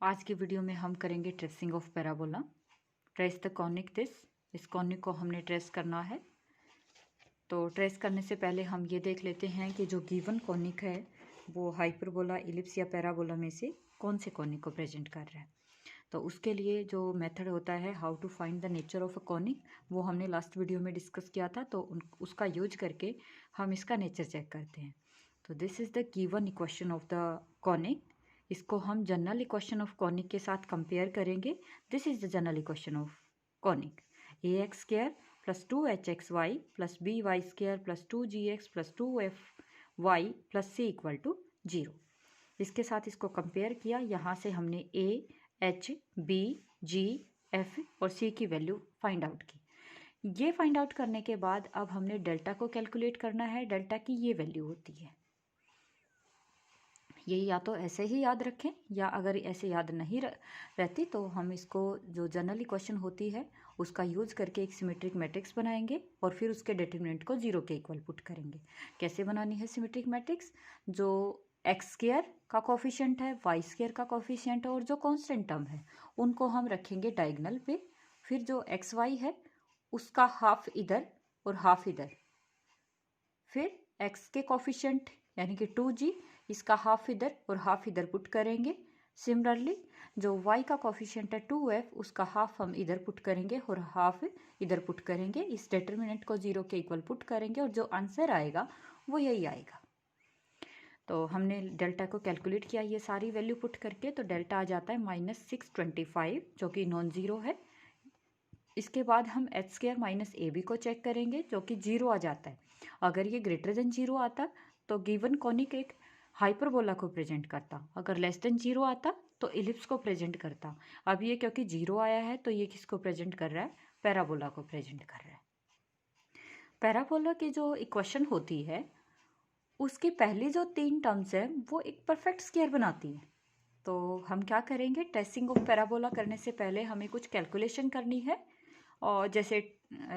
आज की वीडियो में हम करेंगे tracing of parabola. Trace the conic this. इस कॉनिक को हमने ट्रेस करना है। तो ट्रेस करने से पहले हम ये देख लेते हैं कि जो गिवन कॉनिक है वो हाइपरबोला, इलिप्स या पैराबोला में से कौन से कॉनिक को प्रेजेंट कर रहा है। तो उसके लिए जो मेथड होता है how to find the nature of a conic, वो हमने लास्ट वीडियो में डिस्कस किया था। तो उसका यूज करके हम इसका नेचर चेक करते हैं। तो this is the given equation of the conic. इसको हम जनरल इक्वेशन ऑफ कॉनिक के साथ कंपेयर करेंगे। This is the general equation of conic. A X square plus 2hxy plus B Y square plus 2gx plus 2fy plus c equal to 0। इसके साथ इसको compare किया। यहाँ से हमने A, H, B, G, F और C की value find out की। ये फाइंड आउट करने के बाद अब हमने डेल्टा को कैलकुलेट करना है। डेल्टा की ये वैल्यू होती है, ये या तो ऐसे ही याद रखें या अगर ऐसे याद नहीं रहती तो हम इसको जो जनरल इक्वेशन होती है उसका यूज़ करके एक सिमेट्रिक मैट्रिक्स बनाएंगे और फिर उसके डिटरमिनेंट को 0 के इक्वल पुट करेंगे। कैसे बनानी है सिमेट्रिक मैट्रिक्स? जो एक्स स्क्वायर का कोफिशिएंट है, वाई स्क्वायर का कोफिशिएंट है और जो कांस्टेंट टर्म है उनको हम रखेंगे डायगोनल पे। फिर जो एक्स वाई है उसका हाफ इधर और हाफ इधर। फिर एक्स के कोफिशिएंट यानी कि 2g, इसका हाफ इधर और हाफ इधर पुट करेंगे। सिमिलरली जो y का कोफिशिएंट है 2f, उसका हाफ हम इधर पुट करेंगे और हाफ इधर पुट करेंगे। इस डिटरमिनेंट को 0 के इक्वल पुट करेंगे और जो आंसर आएगा वो यही आएगा। तो हमने डेल्टा को कैलकुलेट किया ये सारी वैल्यू पुट करके। तो डेल्टा आ जाता है -625 जो कि नॉन ज़ीरो है। इसके बाद हम H square minus A B को चेक करेंगे जो कि 0 आ जाता है। अगर ये ग्रेटर देन 0 आता तो गिवन कॉनिक एक हाइपरबोला को प्रेजेंट करता, अगर लेस देन 0 आता तो इलिप्स को प्रेजेंट करता। अब ये क्योंकि 0 आया है तो ये किसको प्रेजेंट कर रहा है? पैराबोला को प्रेजेंट कर रहा है। पैराबोला की जो इक्वेशन होती है उसकी पहली जो 3 टर्म्स है वो एक परफेक्ट स्क्वायर बनाती है। तो हम क्या करेंगे, ट्रेसिंग ऑफ पैराबोला करने से पहले हमें कुछ कैलकुलेशन करनी है। और जैसे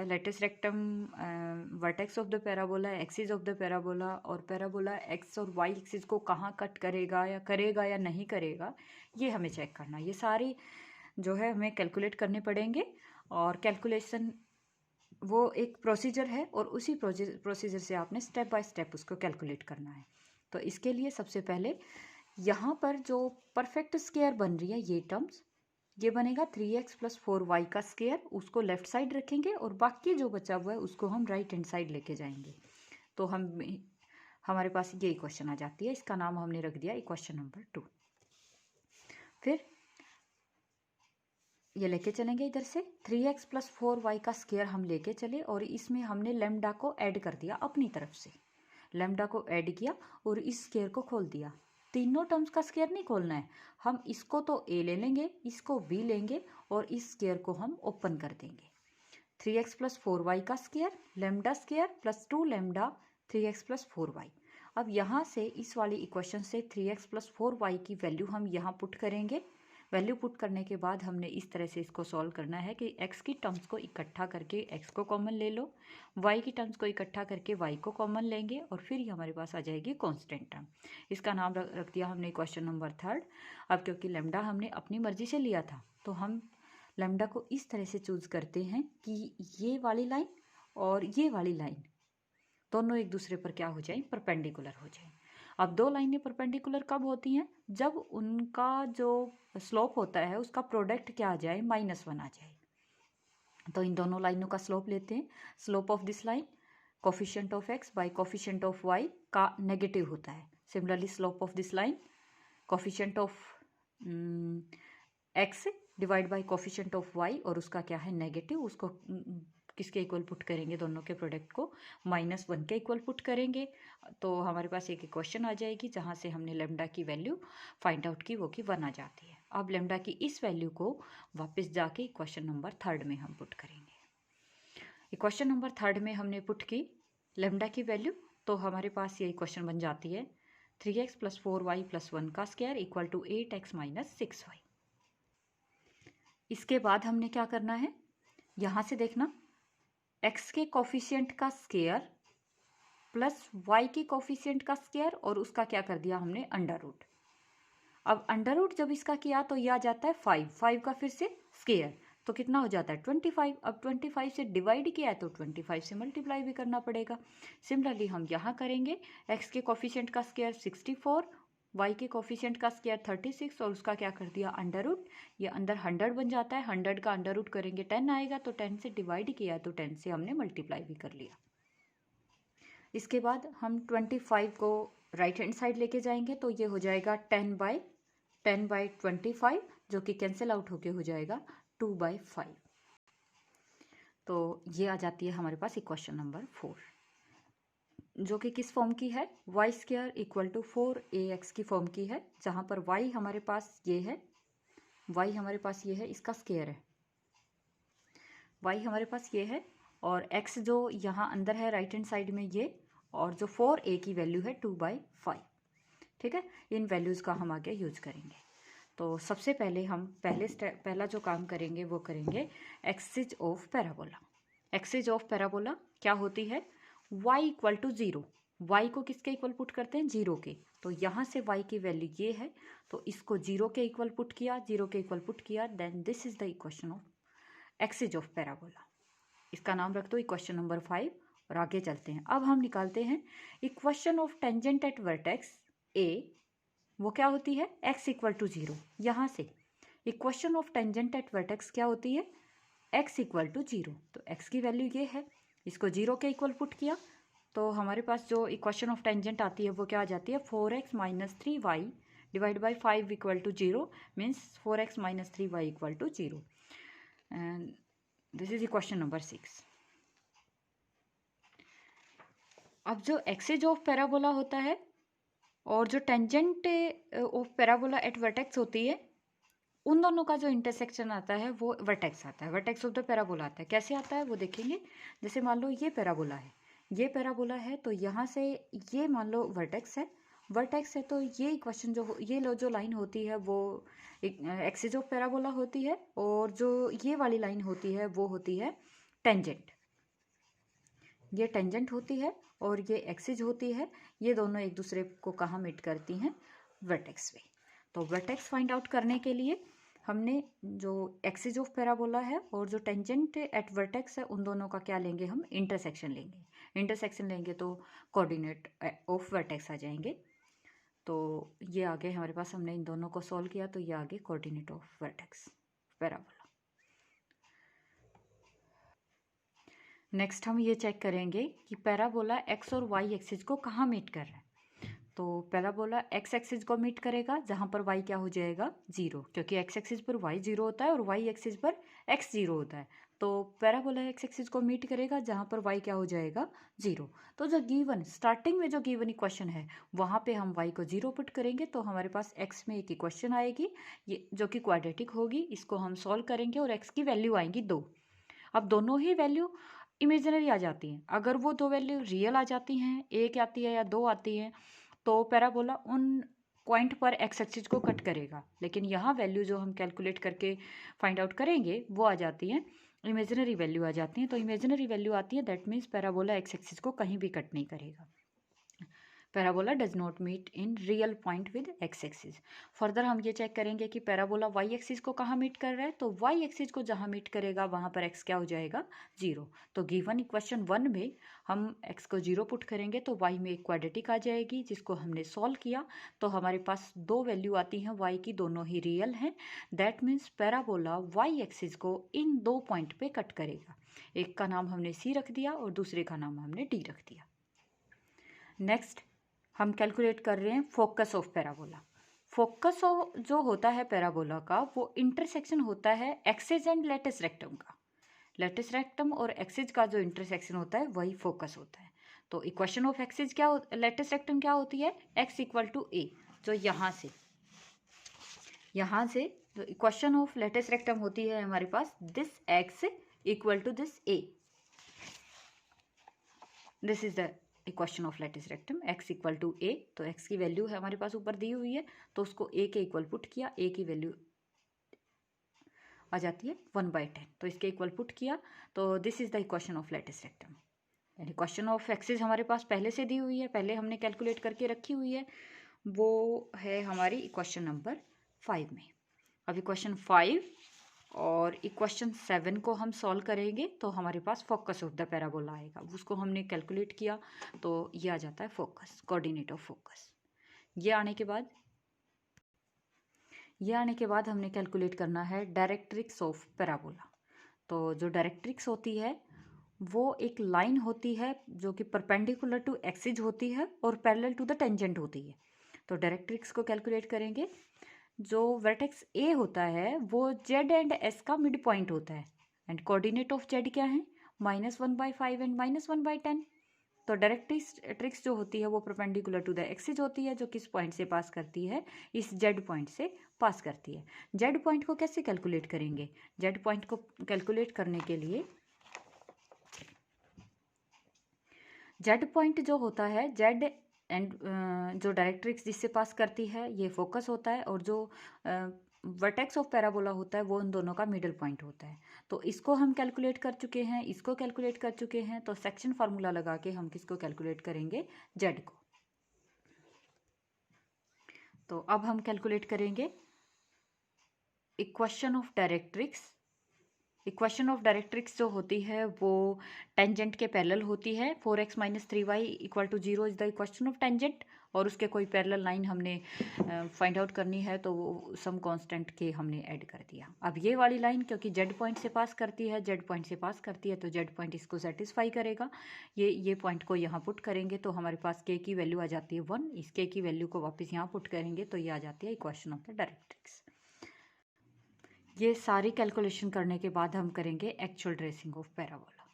latus rectum, vertex of the parabola, axis of the parabola और पैराबोला एक्स और वाई एक्सिस को कहाँ कट करेगा या नहीं करेगा, ये हमें चेक करना। ये सारी जो है हमें कैलकुलेट करने पड़ेंगे। और कैलकुलेशन वो एक प्रोसीजर है और उसी प्रोसीजर से आपने स्टेप बाय स्टेप उसको कैलकुलेट करना है। तो इसके लिए सबसे पहले यहाँ पर जो परफेक्ट स्क्वायर बन रही है ये टर्म्स, ये बनेगा 3x प्लस 4y का स्क्वायर, उसको लेफ्ट साइड रखेंगे और बाकी जो बचा हुआ है उसको हम राइट हैंड साइड लेके जाएंगे। तो हमारे पास ये इक्वेशन आ जाती है। इसका नाम हमने रख दिया इक्वेशन नंबर 2। फिर ये लेके चलेंगे इधर से 3x प्लस 4y का स्क्वायर हम लेके चले और इसमें हमने लेमडा को ऐड कर दिया अपनी तरफ से। लेमडा को ऐड किया और इस स्क्वायर को खोल दिया। तीनों टर्म्स का स्क्वायर नहीं खोलना है, हम इसको तो a ले लेंगे, इसको b लेंगे और इस स्क्वायर को हम ओपन कर देंगे। 3x प्लस 4y का square, lambda square plus 2 lambda 3x plus 4y। अब यहाँ से इस वाली इक्वेशन से 3x प्लस 4y की वैल्यू हम यहाँ पुट करेंगे। वैल्यू पुट करने के बाद हमने इस तरह से इसको सॉल्व करना है कि x की टर्म्स को इकट्ठा करके x को कॉमन ले लो, y की टर्म्स को इकट्ठा करके y को कॉमन लेंगे और फिर ये हमारे पास आ जाएगी कांस्टेंट टर्म। इसका नाम रख दिया हमने क्वेश्चन नंबर 3। अब क्योंकि लेमडा हमने अपनी मर्जी से लिया था तो हम लेमडा को इस तरह से चूज करते हैं कि ये वाली लाइन और ये वाली लाइन दोनों एक दूसरे पर क्या हो जाए, परपेंडिकुलर हो जाए। अब दो लाइनें परपेंडिकुलर कब होती हैं? जब उनका जो स्लोप होता है उसका प्रोडक्ट क्या आ जाए, -1 आ जाए। तो इन दोनों लाइनों का स्लोप लेते हैं। Slope of this line coefficient of x bye coefficient of y का नेगेटिव होता है। Similarly slope of this line coefficient of x divide by coefficient of y और उसका क्या है, नेगेटिव। उसको किसके इक्वल पुट करेंगे, दोनों के प्रोडक्ट को -1 के इक्वल पुट करेंगे। तो हमारे पास एक इक्वेशन आ जाएगी जहाँ से हमने लेमडा की वैल्यू फाइंड आउट की, वो की 1 आ जाती है। अब लेमडा की इस वैल्यू को वापस जाके इक्वेशन नंबर 3 में हम पुट करेंगे। इक्वेशन नंबर 3 में हमने पुट की लेमडा की वैल्यू, तो हमारे पास ये इक्वेशन बन जाती है 3x प्लस 4y प्लस 1 का square equal to 8x minus 6y। इसके बाद हमने क्या करना है, यहाँ से देखना x के कोफिशिएंट का स्क्वायर प्लस y के कोफिशिएंट का स्क्वायर और उसका क्या कर दिया हमने, अंडर रूट। अब अंडर रूट जब इसका किया तो ये आ जाता है 5 का फिर से स्क्वायर, तो कितना हो जाता है 25। अब 25 से डिवाइड किया है तो 25 से मल्टीप्लाई भी करना पड़ेगा। सिमिलरली हम यहाँ करेंगे, x के कोफिशिएंट का स्क्वायर 64, y के कोफिशिएंट का स्क्वायर 36 और उसका क्या कर दिया अंडर रूट, ये अंदर 100 बन जाता है, 100 का अंडर रूट करेंगे 10 आएगा, तो 10 से डिवाइड किया तो 10 से हमने मल्टीप्लाई भी कर लिया। इसके बाद हम 25 को राइट हैंड साइड लेके जाएंगे तो ये हो जाएगा 10/25 जो कि कैंसिल आउट होके हो जाएगा 2/5। तो ये आ जाती है हमारे पास इक्वेशन नंबर 4, जो कि किस फॉर्म की है, y² = 4ax की फॉर्म की है, जहाँ पर y हमारे पास ये है, y हमारे पास ये है, इसका स्क्वायर है, y हमारे पास ये है, और x जो यहाँ अंदर है राइट हैंड साइड में ये, और जो 4a की वैल्यू है 2/5। ठीक है, इन वैल्यूज़ का हम आगे यूज करेंगे। तो सबसे पहले हम पहला जो काम करेंगे वो करेंगे axis of parabola. Axis of parabola क्या होती है, y = 0, y को किसके इक्वल पुट करते हैं 0 के, तो यहाँ से y की वैल्यू ये है, तो इसको 0 के इक्वल पुट किया, 0 के इक्वल पुट किया, then this is the equation of axis of parabola. इसका नाम रख दो इक्वेशन नंबर 5 और आगे चलते हैं। अब हम निकालते हैं equation of tangent at vertex a, वो क्या होती है x = 0। यहाँ से equation of tangent at vertex क्या होती है, x = 0, तो x की वैल्यू ये है, इसको 0 के इक्वल पुट किया तो हमारे पास जो इक्वेशन ऑफ टेंजेंट आती है वो क्या आ जाती है, 4x - 3y / 5 = 0, means 4x - 3y = 0, and this is equation number 6। अब जो एक्सिस ऑफ पैराबोला होता है और जो tangent of parabola eight vertex होती है, उन दोनों का जो इंटरसेक्शन आता है वो वर्टेक्स आता है, वर्टेक्स ऑफ द पैराबोला आता है। कैसे आता है वो देखेंगे। जैसे मान लो ये पैराबोला है, ये पैराबोला है, तो यहाँ से ये मान लो वर्टेक्स है, वर्टेक्स है, तो ये इक्वेशन ये जो लाइन होती है वो एक्सिस ऑफ पैराबोला होती है, और जो ये वाली लाइन होती है वो होती है टेंजेंट। ये टेंजेंट होती है और ये एक्सिस होती है, ये दोनों एक दूसरे को कहाँ मीट करती हैं, वर्टेक्स पे। तो वर्टेक्स फाइंड आउट करने के लिए हमने जो एक्सिस ऑफ पैराबोला है और जो टेंजेंट एट वर्टेक्स है, उन दोनों का क्या लेंगे, हम इंटरसेक्शन लेंगे। इंटरसेक्शन लेंगे तो कोऑर्डिनेट ऑफ वर्टेक्स आ जाएंगे। तो ये आगे हमारे पास, हमने इन दोनों को सॉल्व किया तो ये आगे coordinate of vertex parabola. Next हम ये चेक करेंगे कि पैराबोला एक्स और वाई एक्सिस को कहाँ मीट कर रहा है। तो पैराबोला एक्स एक्सिस को मीट करेगा जहाँ पर वाई क्या हो जाएगा 0, क्योंकि एक्स एक्सिस पर वाई 0 होता है और वाई एक्सिस पर एक्स 0 होता है। तो पैराबोला एक्स एक्सिस को मीट करेगा जहाँ पर वाई क्या हो जाएगा 0। तो जो गिवन स्टार्टिंग में जो गिवन इक्वेशन है वहाँ पे हम वाई को 0 पुट करेंगे, तो हमारे पास एक्स में एक इक्वेशन आएगी, ये जो कि क्वाड्रेटिक होगी। इसको हम सॉल्व करेंगे और एक्स की वैल्यू आएंगी 2। अब दोनों ही वैल्यू इमेजिनरी आ जाती हैं। अगर वो दो वैल्यू रियल आ जाती हैं, एक आती है या 2 आती हैं, तो पैराबोला उन पॉइंट पर एक्स एक्सिस को कट करेगा। लेकिन यहाँ वैल्यू जो हम कैलकुलेट करके फाइंड आउट करेंगे वो आ जाती हैं इमेजिनरी वैल्यू आ जाती हैं। तो इमेजिनरी वैल्यू आती है, that means parabola X axis को कहीं भी कट नहीं करेगा। Parabola does not meet in real point with X axis. Further हम ये चेक करेंगे कि पैराबोला वाई एक्सिस को कहाँ मीट कर रहा है, तो वाई एक्सिस को जहाँ मीट करेगा वहाँ पर एक्स क्या हो जाएगा 0। तो गिवन इक्वेशन 1 में हम एक्स को 0 पुट करेंगे तो वाई में एक क्वाड्रेटिक आ जाएगी, जिसको हमने सॉल्व किया तो हमारे पास 2 वैल्यू आती हैं वाई की, दोनों ही रियल हैं। That means parabola Y axis को इन 2 पॉइंट पे कट करेगा। एक का नाम हमने सी रख दिया और दूसरे का नाम हमने डी रख दिया। नेक्स्ट हम कैलकुलेट कर रहे हैं फोकस ऑफ पैराबोला। फोकस जो होता है पैराबोला का, वो इंटरसेक्शन होता है एक्सिस एंड लेटिस रेक्टम का। लेटिस रेक्टम और एक्सिस का जो इंटरसेक्शन होता है वही फोकस होता है। तो इक्वेशन ऑफ एक्सिस क्या, लेटिस रेक्टम क्या होती है, x = a। जो यहाँ से जो इक्वेशन ऑफ लेटिस रेक्टम होती है हमारे पास, this x = this a। This is the equation of latus rectum, x = a। तो x की वैल्यू है हमारे पास ऊपर दी हुई है, तो उसको a के इक्वल पुट किया, a की वैल्यू आ जाती है 1/10। तो इसके इक्वल पुट किया, तो this is the equation of latus rectum. यानी इक्वेशन ऑफ एक्सिस हमारे पास पहले से दी हुई है, पहले हमने कैलकुलेट करके रखी हुई है, वो है हमारी इक्वेशन नंबर 5 में। अब इक्वेशन 5 और इक्वेशन 7 को हम सॉल्व करेंगे तो हमारे पास फोकस ऑफ द पैराबोला आएगा। उसको हमने कैलकुलेट किया तो ये आ जाता है फोकस, कोऑर्डिनेट ऑफ फोकस। ये आने के बाद हमने कैलकुलेट करना है डायरेक्ट्रिक्स ऑफ पैराबोला। तो जो डायरेक्ट्रिक्स होती है वो एक लाइन होती है जो कि परपेंडिकुलर टू एक्सिस होती है और पैरेलल टू द टेंजेंट होती है। तो डायरेक्ट्रिक्स को कैलकुलेट करेंगे। जो वर्टेक्स ए होता है वो जेड एंड एस का मिड पॉइंट होता है एंड कोऑर्डिनेट ऑफ जेड क्या है, -1/5 एंड -1/10। तो डायरेक्ट्रिक्स जो होती है वो परपेंडिकुलर टू द एक्सिस होती है, जो किस पॉइंट से पास करती है, इस जेड पॉइंट से पास करती है। जेड पॉइंट को कैसे कैलकुलेट करेंगे? जेड पॉइंट को कैलकुलेट करने के लिए जेड पॉइंट जो होता है, जेड एंड जो डायरेक्ट्रिक्स जिससे पास करती है ये फोकस होता है, और जो वर्टेक्स ऑफ पैराबोला होता है वो उन दोनों का मिडल पॉइंट होता है। तो इसको हम कैलकुलेट कर चुके हैं, इसको कैलकुलेट कर चुके हैं, तो सेक्शन फार्मूला लगा के हम किसको कैलकुलेट करेंगे, जेड को। तो अब हम कैलकुलेट करेंगे equation of directrix. Equation of directrix जो होती है वो टेंजेंट के पैरेलल होती है। 4x - 3y = 0 is the equation of tangent, और उसके कोई पैरेलल लाइन हमने फाइंड आउट करनी है तो वो सम कांस्टेंट के हमने ऐड कर दिया। अब ये वाली लाइन क्योंकि जेड पॉइंट से पास करती है, जेड पॉइंट से पास करती है, तो जेड पॉइंट इसको सेटिस्फाई करेगा। ये पॉइंट को यहाँ पुट करेंगे तो हमारे पास के की वैल्यू आ जाती है 1। इस के की वैल्यू को वापस यहाँ पुट करेंगे तो ये आ जाती है इक्वेशन ऑफ द डायरेक्ट्रिक्स। ये सारी कैलकुलेशन करने के बाद हम करेंगे एक्चुअल ट्रेसिंग ऑफ पैराबोला।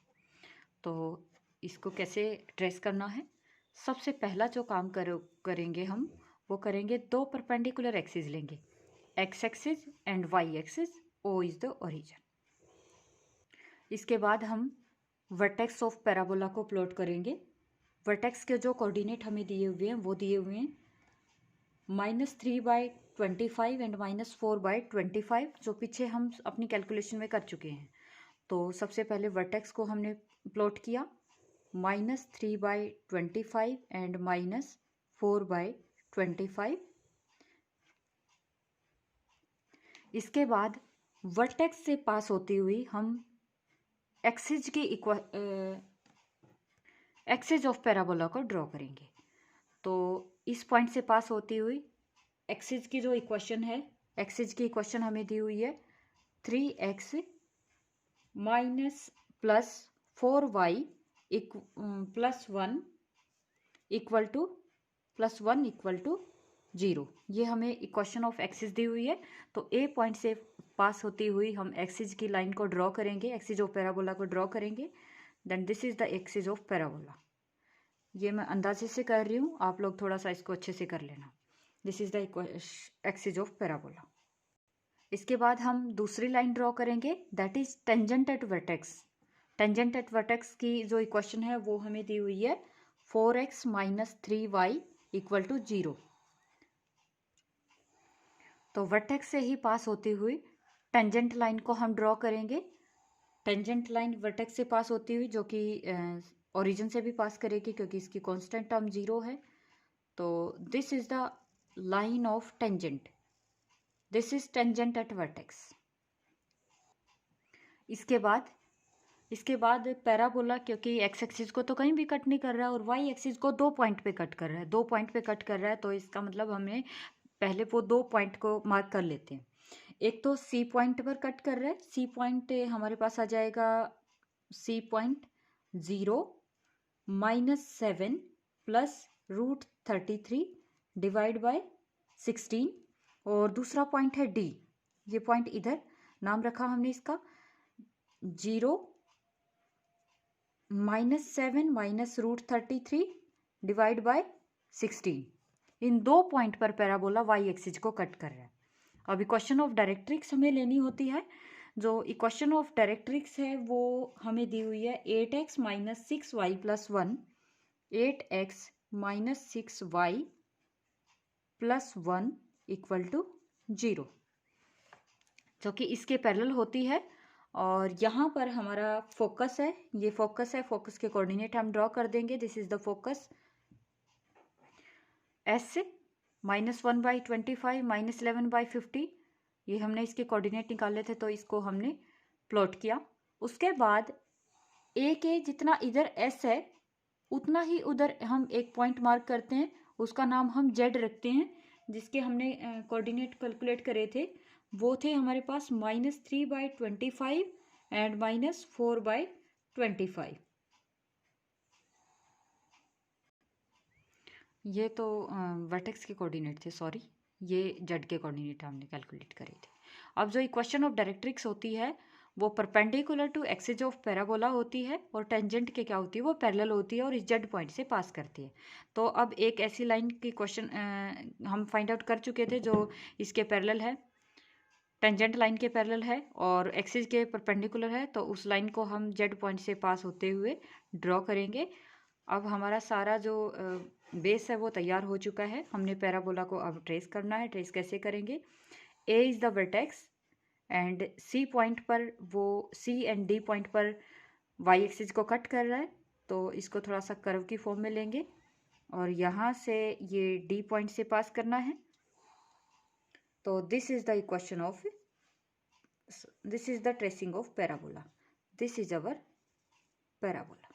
तो इसको कैसे ट्रेस करना है, सबसे पहला जो काम करेंगे हम वो करेंगे, दो परपेंडिकुलर एक्सिस लेंगे, X axis and Y axis, O is the origin. इसके बाद हम वर्टेक्स ऑफ पैराबोला को प्लॉट करेंगे। वर्टेक्स के जो कोऑर्डिनेट हमें दिए हुए हैं वो दिए हुए हैं -3/25 एंड -4/25, जो पीछे हम अपनी कैलकुलेशन में कर चुके हैं। तो सबसे पहले वर्टेक्स को हमने प्लॉट किया, -3/25 एंड -4/25। इसके बाद वर्टेक्स से पास होती हुई हम एक्सिस की एक्सिस ऑफ पैराबोला को ड्रॉ करेंगे। तो इस पॉइंट से पास होती हुई एक्सिस की जो इक्वेशन है, एक्सिस की इक्वेशन हमें दी हुई है 3x - +4y +1 = 0। ये हमें इक्वेशन ऑफ एक्सिस दी हुई है। तो ए पॉइंट से पास होती हुई हम एक्सिस की लाइन को ड्रॉ करेंगे, एक्सिस ऑफ पैराबोला को ड्रॉ करेंगे। Then this is the axis of parabola. ये मैं अंदाजे से कर रही हूँ, आप लोग थोड़ा सा इसको अच्छे से कर लेना। This is the axis of parabola. इसके बाद हम दूसरी लाइन ड्रॉ करेंगे, that is tangent at vertex. Tangent at vertex की जो इक्वेशन है वो हमें दी हुई है 4x - 3y = 0। तो वर्टेक्स से ही पास होती हुई टेंजेंट लाइन को हम ड्रॉ करेंगे। टेंजेंट लाइन वर्टेक्स से पास होती हुई जो कि ओरिजिन से भी पास करेगी क्योंकि इसकी कांस्टेंट टर्म 0 है। तो this is the line of tangent, this is tangent at vertex. इसके बाद पैराबोला क्योंकि एक्स एक्सिस को तो कहीं भी कट नहीं कर रहा है और वाई एक्सिस को 2 पॉइंट पे कट कर रहा है, 2 पॉइंट पे कट कर रहा है, तो इसका मतलब हमें पहले वो 2 पॉइंट को मार्क कर लेते हैं। एक तो सी पॉइंट पर कट कर रहा है, सी पॉइंट हमारे पास आ जाएगा सी पॉइंट 0 -7 + √33 / 16। और दूसरा पॉइंट है डी, ये पॉइंट इधर नाम रखा हमने इसका 0 -7 -√33 / 16। इन 2 पॉइंट पर पैराबोला वाई एक्सिस को कट कर रहा है। अब इक्वेशन ऑफ डायरेक्ट्रिक्स हमें लेनी होती है। जो इक्वेशन ऑफ डायरेक्ट्रिक्स है वो हमें दी हुई है 8x - 6y + 1, 8x - 6y + 1 = 0, जो कि इसके पैरेलल होती है। और यहाँ पर हमारा फोकस है, ये फोकस है, फोकस के कोऑर्डिनेट हम ड्रॉ कर देंगे। This is the focus S -1/25 -11/50, ये हमने इसके कोऑर्डिनेट निकाले थे तो इसको हमने प्लॉट किया। उसके बाद ए के जितना इधर एस है उतना ही उधर हम एक पॉइंट मार्क करते हैं, उसका नाम हम जेड रखते हैं। जिसके हमने कोऑर्डिनेट कैलकुलेट करे थे वो थे हमारे पास -3/25 एंड -4/25। ये तो वर्टेक्स के कोऑर्डिनेट थे, सॉरी, ये जेड के कोऑर्डिनेट हमने कैलकुलेट करे थे। अब जो इक्वेशन ऑफ डायरेक्ट्रिक्स होती है वो perpendicular to axis of parabola होती है और टेंजेंट के क्या होती है वो पैरेलल होती है और इस जेड पॉइंट से पास करती है। तो अब एक ऐसी लाइन की क्वेश्चन हम फाइंड आउट कर चुके थे जो इसके पैरेलल है, टेंजेंट लाइन के पैरेलल है और एक्सिस के परपेंडिकुलर है, तो उस लाइन को हम जेड पॉइंट से पास होते हुए ड्रॉ करेंगे। अब हमारा सारा जो बेस है वो तैयार हो चुका है, हमने पैराबोला को अब ट्रेस करना है। ट्रेस कैसे करेंगे? A is the vertex and C point पर वो सी एंड डी पॉइंट पर वाई एक्सिस को कट कर रहा है, तो इसको थोड़ा सा कर्व की फॉर्म में लेंगे और यहाँ से ये डी पॉइंट से पास करना है। तो this is the equation of, this is the tracing of parabola, this is our parabola.